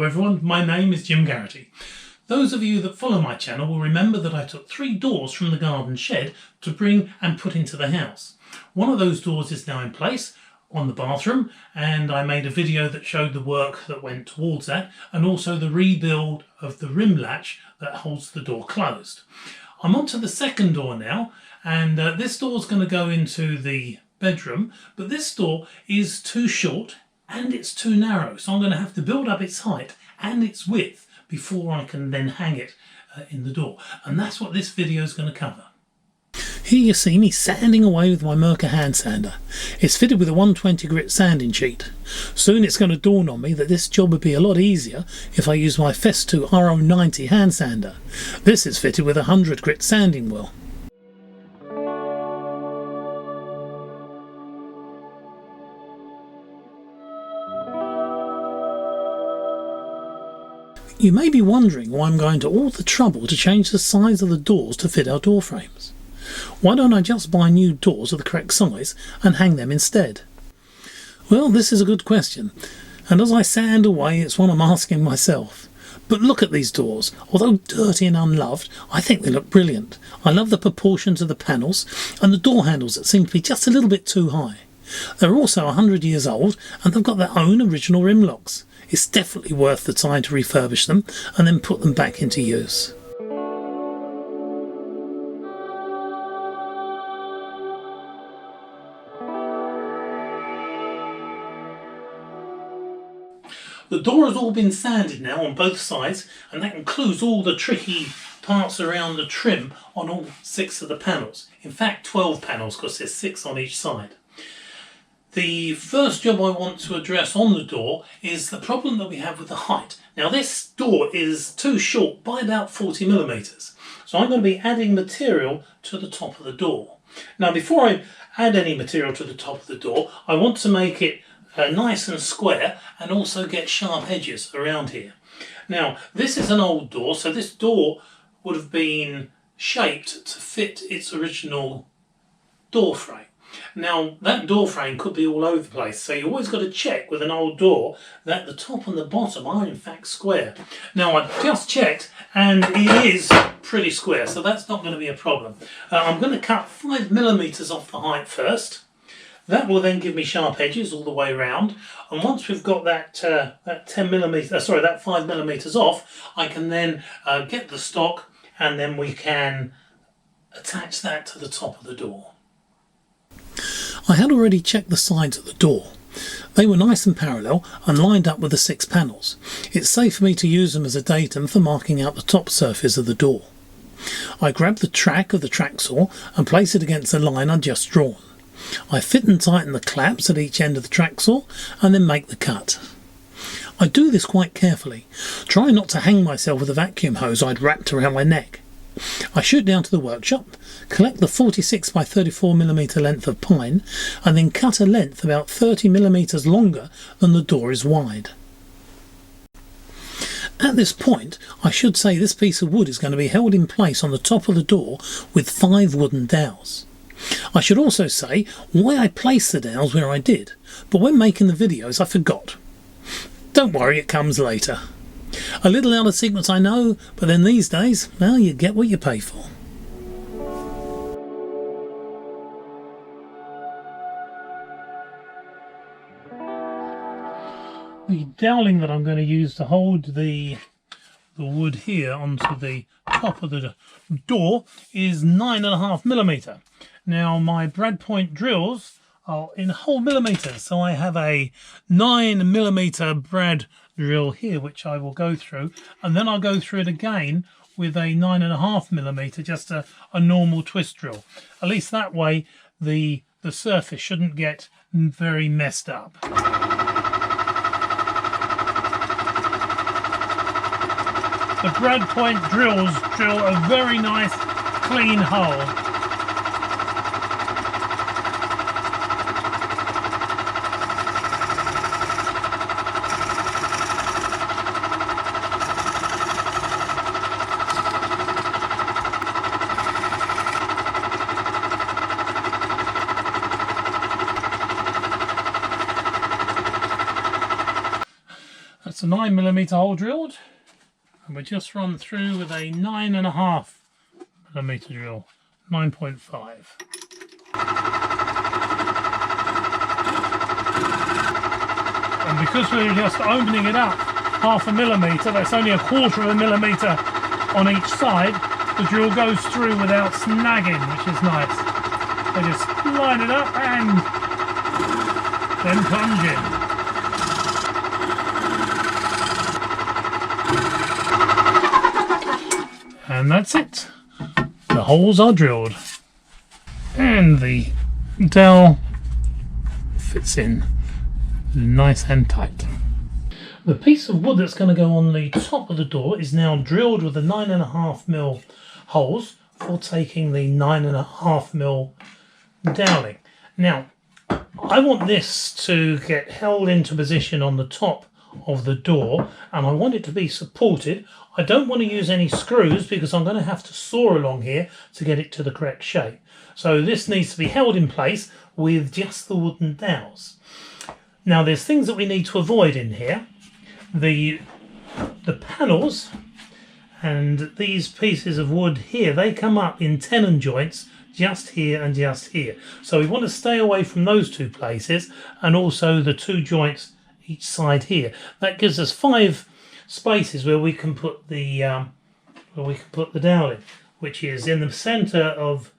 everyone, my name is Jim Garrity. Those of you that follow my channel will remember that I took 3 doors from the garden shed to bring and put into the house. One of those doors is now in place on the bathroom, and I made a video that showed the work that went towards that, and also the rebuild of the rim latch that holds the door closed. I'm on to the second door now, and this door is going to go into the bedroom, but this door is too short and it's too narrow, so I'm going to have to build up its height and its width before I can then hang it in the door, and that's what this video is going to cover. Here you see me sanding away with my Mirka hand sander. It's fitted with a 120 grit sanding sheet. Soon it's going to dawn on me that this job would be a lot easier if I used my Festool RO90 hand sander. This is fitted with a 100 grit sanding wheel. You may be wondering why I'm going to all the trouble to change the size of the doors to fit our door frames. Why don't I just buy new doors of the correct size and hang them instead? Well, this is a good question, and as I sand away it's one I'm asking myself. But look at these doors. Although dirty and unloved, I think they look brilliant. I love the proportions of the panels and the door handles that seem to be just a little bit too high. They're also 100 years old and they've got their own original rim locks. It's definitely worth the time to refurbish them and then put them back into use. The door has all been sanded now on both sides, and that includes all the tricky parts around the trim on all 6 of the panels. In fact 12 panels, because there's 6 on each side. The first job I want to address on the door is the problem that we have with the height. Now this door is too short by about 40 millimeters, so I'm going to be adding material to the top of the door. Now before I add any material to the top of the door, I want to make it nice and square and also get sharp edges around here. Now this is an old door, so this door would have been shaped to fit its original door frame. Now that door frame could be all over the place, so you always got to check with an old door that the top and the bottom are in fact square. Now I've just checked and it is pretty square, so that's not going to be a problem. I'm going to cut 5 millimeters off the height first. That will then give me sharp edges all the way around, and once we've got that 5 millimeters off, I can then get the stock, and then we can attach that to the top of the door. I had already checked the sides of the door. They were nice and parallel and lined up with the 6 panels. It's safe for me to use them as a datum for marking out the top surface of the door. I grab the track of the track saw and place it against the line I'd just drawn. I fit and tighten the claps at each end of the track saw and then make the cut. I do this quite carefully, trying not to hang myself with a vacuum hose I'd wrapped around my neck. I shoot down to the workshop, collect the 46 by 34 millimeter length of pine, and then cut a length about 30 millimeters longer than the door is wide. At this point, I should say this piece of wood is going to be held in place on the top of the door with 5 wooden dowels. I should also say why I placed the dowels where I did, but when making the videos I forgot. Don't worry, it comes later. A little out of sequence I know, but then these days, well, you get what you pay for. The doweling that I'm going to use to hold the wood here onto the top of the door is 9.5 millimeter. Now my brad point drills are in whole millimeters, so I have a 9 millimeter brad drill here which I will go through, and then I'll go through it again with a 9.5 millimeter, just a normal twist drill. At least that way the surface shouldn't get very messed up. The brad point drills drill a very nice clean hole. That's a 9mm hole drilled, and we just run through with a 9.5mm drill, 9.5. And because we're just opening it up 0.5 millimetre, that's only 1/4 millimetre on each side, the drill goes through without snagging, which is nice. So just line it up and then plunge in. And that's it. The holes are drilled. And the dowel fits in nice and tight. The piece of wood that's going to go on the top of the door is now drilled with the 9.5mm holes for taking the 9.5mm doweling. Now, I want this to get held into position on the top of the door, and I want it to be supported. I don't want to use any screws because I'm going to have to saw along here to get it to the correct shape. So this needs to be held in place with just the wooden dowels. Now there's things that we need to avoid in here. The panels and these pieces of wood here, they come up in tenon joints just here and just here. So we want to stay away from those two places, and also the two joints each side here. That gives us 5 spaces where we can put the dowel in, which is in the centre of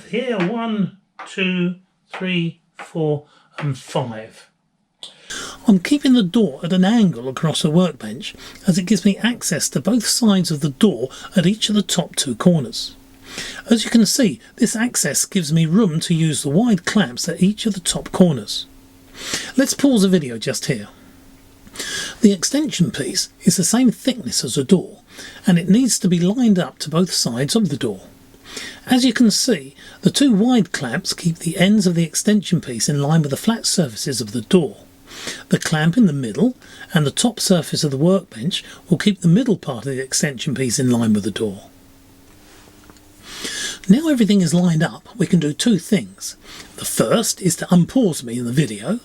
here, 1, 2, 3, 4 and 5. I'm keeping the door at an angle across the workbench as it gives me access to both sides of the door at each of the top 2 corners. As you can see, this access gives me room to use the wide clamps at each of the top corners. Let's pause the video just here. The extension piece is the same thickness as the door, and it needs to be lined up to both sides of the door. As you can see, the 2 wide clamps keep the ends of the extension piece in line with the flat surfaces of the door. The clamp in the middle and the top surface of the workbench will keep the middle part of the extension piece in line with the door. Now everything is lined up, we can do 2 things. The first is to unpause me in the video.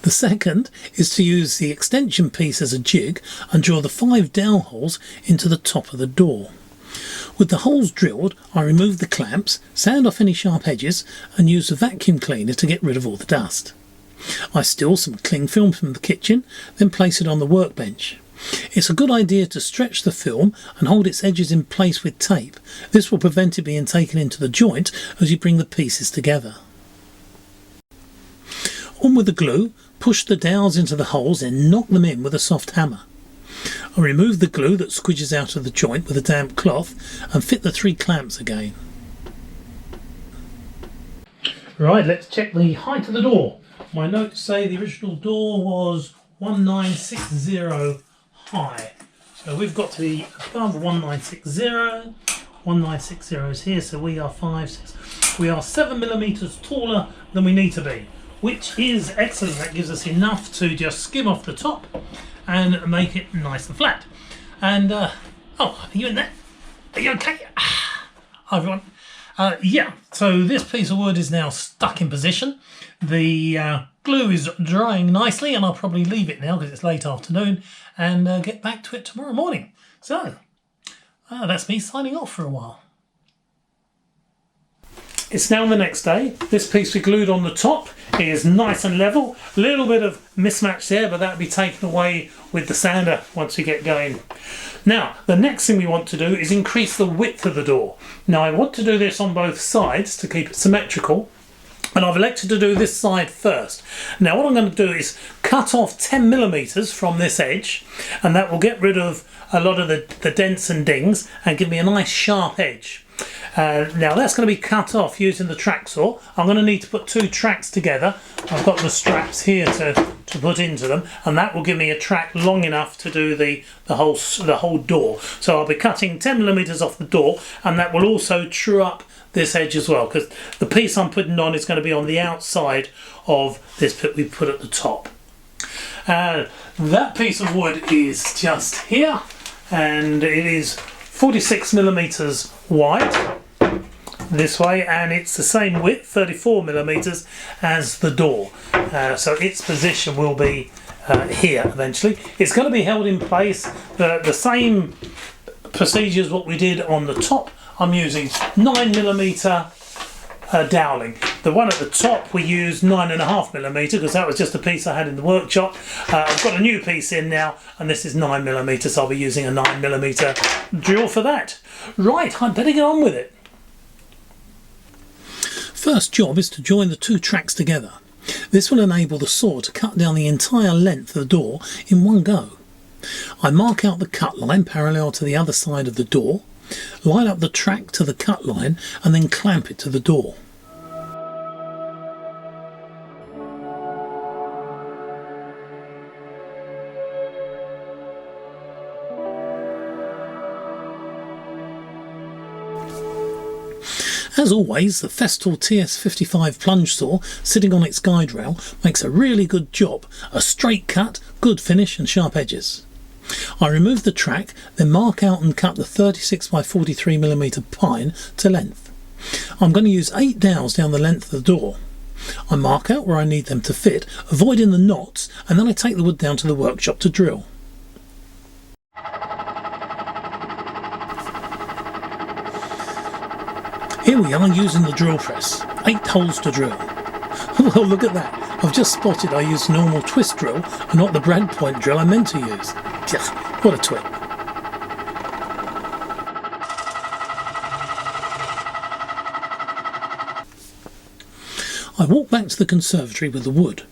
The second is to use the extension piece as a jig and draw the 5 dowel holes into the top of the door. With the holes drilled, I remove the clamps, sand off any sharp edges and use the vacuum cleaner to get rid of all the dust. I steal some cling film from the kitchen, then place it on the workbench. It's a good idea to stretch the film and hold its edges in place with tape. This will prevent it being taken into the joint as you bring the pieces together. On with the glue, push the dowels into the holes and knock them in with a soft hammer. I remove the glue that squidges out of the joint with a damp cloth and fit the 3 clamps again. Right, let's check the height of the door. My notes say the original door was 1960 high. So we've got to be above 1960. 1960 is here, so we are 5, 6. We are 7mm taller than we need to be, which is excellent. That gives us enough to just skim off the top and make it nice and flat. And oh, are you in there? Are you okay? Hi everyone. Yeah, so this piece of wood is now stuck in position. The glue is drying nicely, and I'll probably leave it now because it's late afternoon and get back to it tomorrow morning. So that's me signing off for a while. It's now the next day. This piece we glued on the top is nice and level. A little bit of mismatch there, but that'll be taken away with the sander once we get going. Now, the next thing we want to do is increase the width of the door. Now, I want to do this on both sides to keep it symmetrical, and I've elected to do this side first. Now, what I'm going to do is cut off 10mm from this edge, and that will get rid of a lot of the dents and dings and give me a nice sharp edge. Now that's going to be cut off using the track saw. I'm going to need to put 2 tracks together. I've got the straps here to put into them, and that will give me a track long enough to do the whole door. So I'll be cutting 10mm off the door, and that will also true up this edge as well, because the piece I'm putting on is going to be on the outside of this bit we put at the top. That piece of wood is just here, and it is 46mm wide this way, and it's the same width, 34mm, as the door. So its position will be here eventually. It's going to be held in place the same procedures what we did on the top. I'm using 9mm doweling. The one at the top we used 9.5mm because that was just a piece I had in the workshop. I've got a new piece in now and this is 9mm, so I'll be using a 9mm drill for that. Right, I better get on with it. First job is to join the two tracks together. This will enable the saw to cut down the entire length of the door in one go. I mark out the cut line parallel to the other side of the door, line up the track to the cut line and then clamp it to the door. As always, the Festool TS55 plunge saw sitting on its guide rail makes a really good job, a straight cut, good finish and sharp edges. I remove the track, then mark out and cut the 36x43mm pine to length. I'm going to use 8 dowels down the length of the door. I mark out where I need them to fit, avoiding the knots, and then I take the wood down to the workshop to drill. Here we are using the drill press, 8 holes to drill. Well, look at that, I've just spotted I used normal twist drill and not the brad point drill I meant to use. What a twit. I walk back to the conservatory with the wood,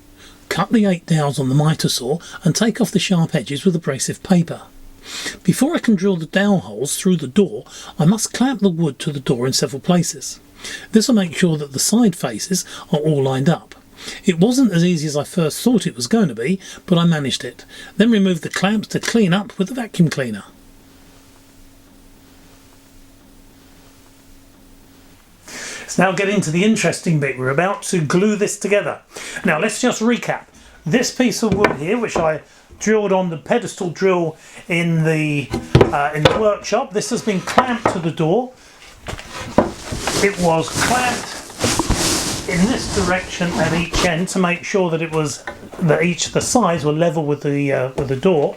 cut the 8 dowels on the mitre saw and take off the sharp edges with abrasive paper. Before I can drill the dowel holes through the door, I must clamp the wood to the door in several places. This will make sure that the side faces are all lined up. It wasn't as easy as I first thought it was going to be, but I managed it. Then removed the clamps to clean up with the vacuum cleaner. It's now getting to the interesting bit. We're about to glue this together. Now let's just recap. This piece of wood here, which I drilled on the pedestal drill in the workshop. This has been clamped to the door. It was clamped in this direction at each end to make sure that it was that each of the sides were level with the door.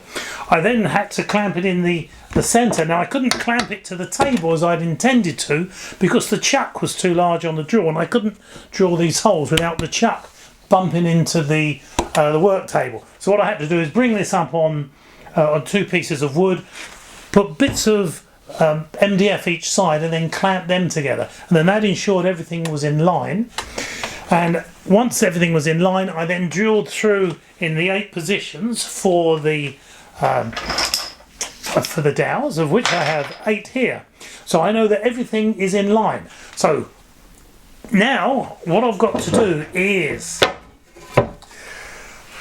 I then had to clamp it in the centre. Now I couldn't clamp it to the table as I'd intended to because the chuck was too large on the drill and I couldn't drill these holes without the chuck bumping into the work table. So what I had to do is bring this up on 2 pieces of wood, put bits of MDF each side and then clamp them together, and then that ensured everything was in line. And once everything was in line, I then drilled through in the 8 positions for the dowels, of which I have 8 here. So I know that everything is in line. So now what I've got to do is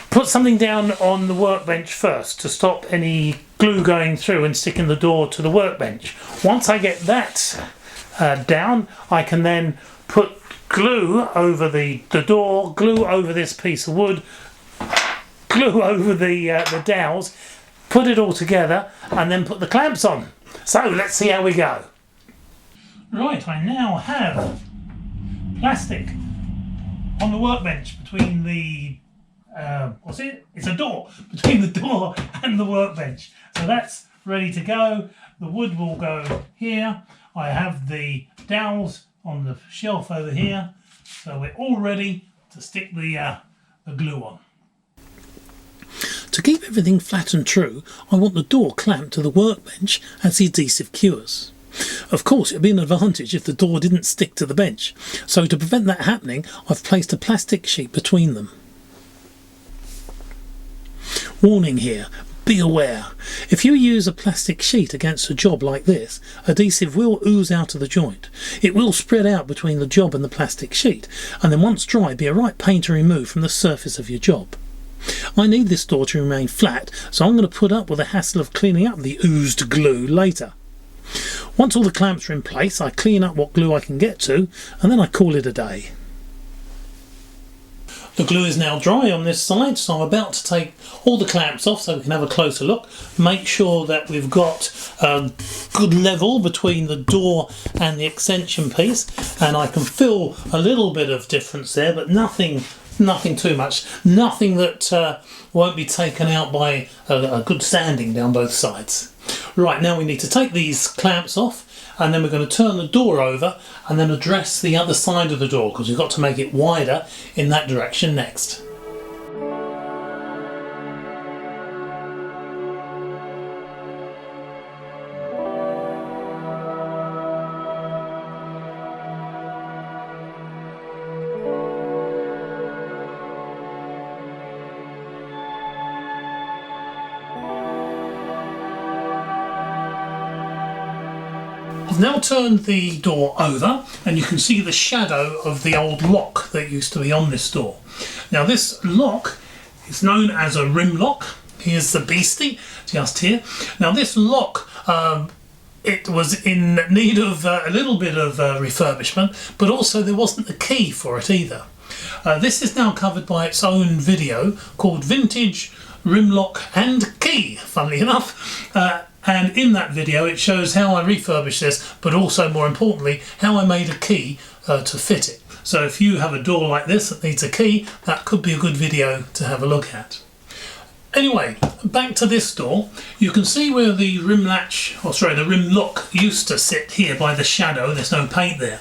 put something down on the workbench first to stop any glue going through and sticking the door to the workbench. Once I get that down, I can then put glue over the door, glue over this piece of wood, glue over the dowels, put it all together and then put the clamps on. So let's see how we go. Right, I now have plastic on the workbench between the it's a door between the door and the workbench. So that's ready to go. The wood will go here. I have the dowels on the shelf over here. So we're all ready to stick the glue on. To keep everything flat and true, I want the door clamped to the workbench as the adhesive cures. Of course, it would be an advantage if the door didn't stick to the bench. So to prevent that happening, I've placed a plastic sheet between them. Warning here, be aware. If you use a plastic sheet against a job like this, adhesive will ooze out of the joint. It will spread out between the job and the plastic sheet, and then once dry be a right pain to remove from the surface of your job. I need this door to remain flat, so I'm going to put up with the hassle of cleaning up the oozed glue later. Once all the clamps are in place, I clean up what glue I can get to, and then I call it a day. The glue is now dry on this side, so I'm about to take all the clamps off so we can have a closer look. Make sure that we've got a good level between the door and the extension piece, and I can feel a little bit of difference there, but nothing Nothing too much. Nothing that won't be taken out by a good sanding down both sides. Right, now we need to take these clamps off, and then we're going to turn the door over and then address the other side of the door, because we've got to make it wider in that direction next. I've now turned the door over, and you can see the shadow of the old lock that used to be on this door. Now this lock is known as a rim lock. Here's the beastie just here. Now this lock, it was in need of a little bit of refurbishment, but also there wasn't a key for it either. This is now covered by its own video called Vintage Rim Lock and Key, funnily enough. And in that video it shows how I refurbished this, but also more importantly how I made a key to fit it. So if you have a door like this that needs a key, that could be a good video to have a look at. Anyway, back to this door. You can see where the rim latch, or sorry, the rim lock used to sit here by the shadow. There's no paint there.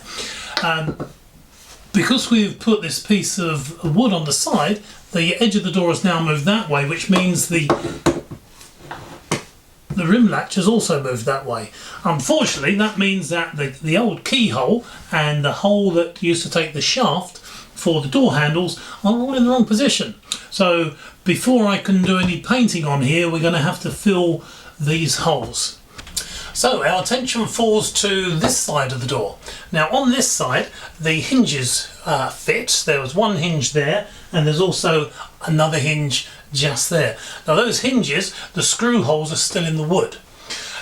Because we've put this piece of wood on the side, the edge of the door has now moved that way, which means the rim latch has also moved that way. Unfortunately, that means that the old keyhole and the hole that used to take the shaft for the door handles are all in the wrong position. So before I can do any painting on here, we're going to have to fill these holes. So our attention falls to this side of the door. Now on this side the hinges fit. There was one hinge there, and there's also another hinge just there. Now those hinges, the screw holes are still in the wood.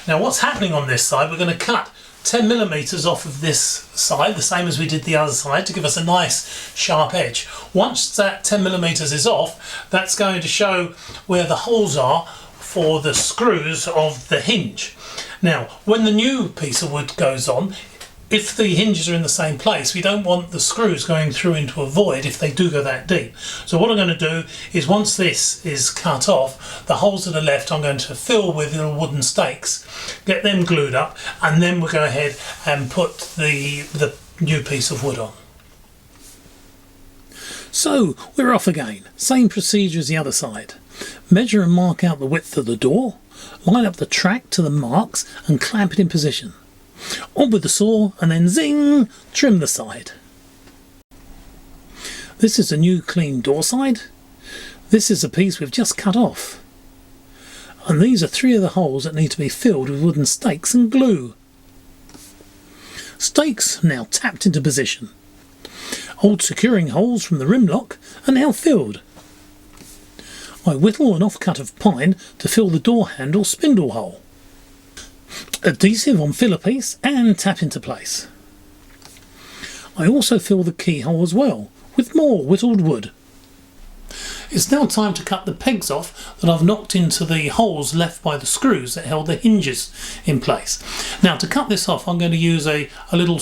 Now what's happening on this side, we're going to cut 10mm off of this side, the same as we did the other side, to give us a nice sharp edge. Once that 10mm is off, that's going to show where the holes are for the screws of the hinge. Now when the new piece of wood goes on, if the hinges are in the same place, we don't want the screws going through into a void if they do go that deep. So what I'm going to do is, once this is cut off, the holes that are left I'm going to fill with little wooden stakes, get them glued up, and then we'll go ahead and put the new piece of wood on. So we're off again. Same procedure as the other side. Measure and mark out the width of the door, line up the track to the marks and clamp it in position. On with the saw, and then zing, trim the side. This is a new clean door side. This is a piece we've just cut off. And these are 3 of the holes that need to be filled with wooden stakes and glue. Stakes now tapped into position. Old securing holes from the rim lock are now filled. I whittle an offcut of pine to fill the door handle spindle hole. Adhesive on filler piece and tap into place. I also fill the keyhole as well with more whittled wood. It's now time to cut the pegs off that I've knocked into the holes left by the screws that held the hinges in place. Now to cut this off, I'm going to use a little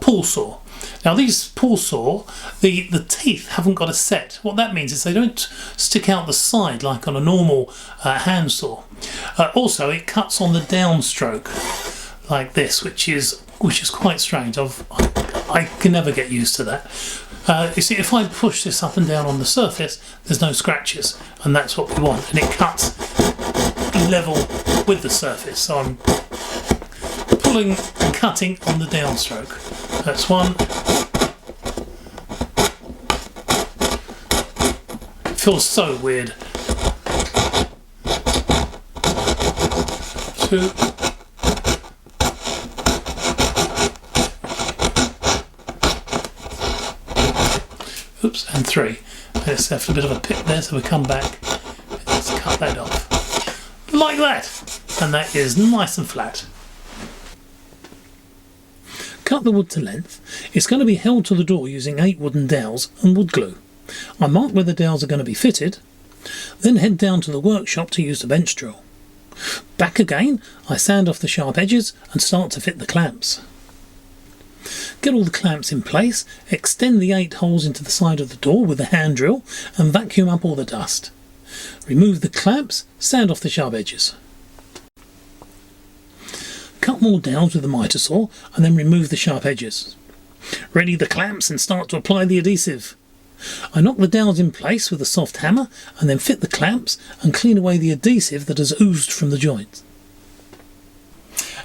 pull saw. Now these pull saw, the teeth haven't got a set. What that means is they don't stick out the side like on a normal hand saw. Also it cuts on the downstroke like this, which is quite strange. I can never get used to that. You see, if I push this up and down on the surface, there's no scratches, and that's what we want, and it cuts level with the surface. So I'm pulling and cutting on the downstroke. That's one. It feels so weird. 2. Oops, and 3. Let's have a bit of a pit there, so we come back. Let's cut that off. Like that. And that is nice and flat. Cut the wood to length. It's going to be held to the door using 8 wooden dowels and wood glue. I mark where the dowels are going to be fitted, then head down to the workshop to use the bench drill. Back again, I sand off the sharp edges and start to fit the clamps. Get all the clamps in place, extend the 8 holes into the side of the door with a hand drill and vacuum up all the dust. Remove the clamps, sand off the sharp edges. Cut more dowels with the miter saw and then remove the sharp edges. Ready the clamps and start to apply the adhesive. I knock the dowels in place with a soft hammer and then fit the clamps and clean away the adhesive that has oozed from the joints.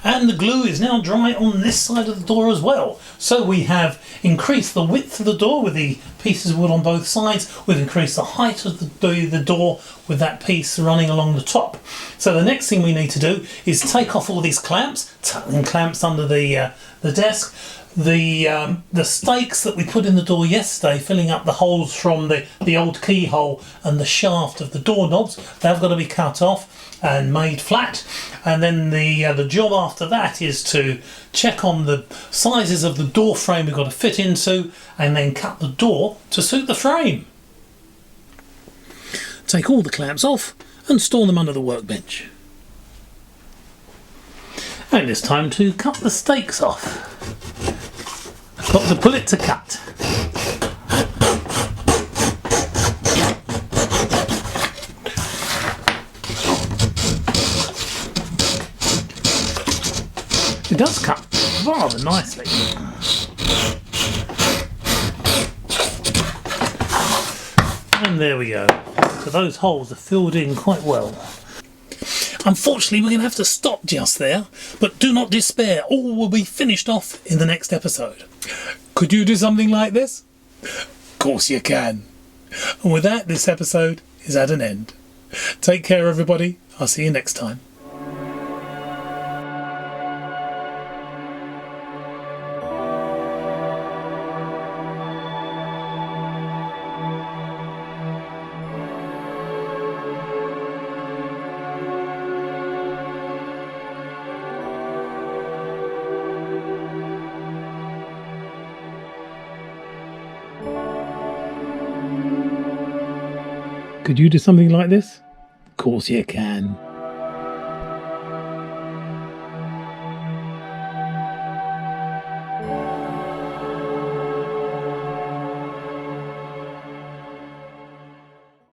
And the glue is now dry on this side of the door as well. So we have increased the width of the door with the pieces of wood on both sides. We've increased the height of the door with that piece running along the top. So the next thing we need to do is take off all these clamps, tuck them clamps under the desk. The stakes that we put in the door yesterday, filling up the holes from the old keyhole and the shaft of the doorknobs, they've got to be cut off and made flat. And then the job after that is to check on the sizes of the door frame we've got to fit into and then cut the door to suit the frame. Take all the clamps off and store them under the workbench. And it's time to cut the stakes off. I've got to pull it to cut. It does cut rather nicely. And there we go. So those holes are filled in quite well. Unfortunately, we're going to have to stop just there, but do not despair. All will be finished off in the next episode. Could you do something like this? Of course you can. And with that, this episode is at an end. Take care, everybody. I'll see you next time. Could you do something like this? Of course you can.